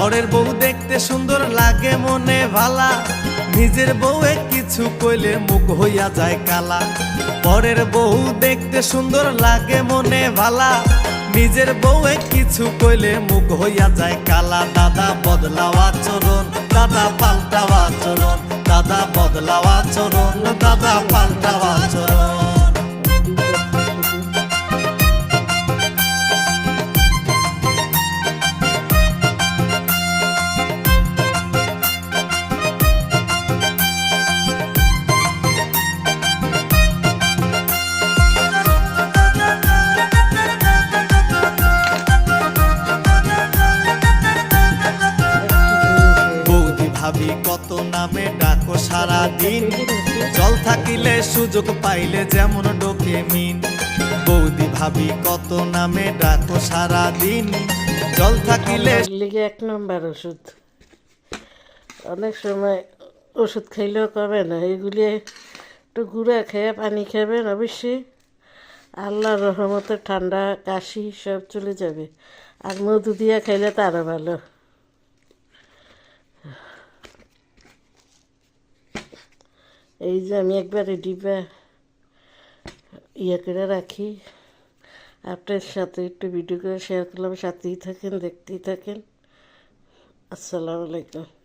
পরের বউ দেখতে সুন্দর লাগে মনে ভালা, নিজের বউয়ে কিছু কইলে মুখ হইয়া যায় কালা। পরের বউ দেখতে সুন্দর লাগে মনে ভালা, নিজের বউয়ে কিছু কইলে মুখ হইয়া যায় কালা। দাদা বদলাও আচরণ, দাদা পাল্টাও আচরণ, দাদা বদলাও আচরণ, দাদা পাল্টাও আচরণ। ভাবি কত নামে ডাকো সারা দিন, জল থাকিলে সুযোগ পাইলে যেমন ডোকে মিন। বৌদি ভাবি কত নামে ডাকো সারা দিন, জল থাকিলে লিগে এক নম্বর ওষুধ। অনেক সময় ওষুধ খাইলেও কমে না, এগুলি একটু গুঁড়া খেয়ে পানি খাবেন, অবশ্যই আল্লাহর রহমতে ঠান্ডা কাশি সব চলে যাবে। আর মধু দিয়া খাইলে তো আরও ভালো। এই যে আমি একবারে ডিবা করে রাখি, আপনার সাথে একটু ভিডিও করে শেয়ার করলাম। সাথেই থাকেন, দেখতেই থাকেন। আসসালামু আলাইকুম।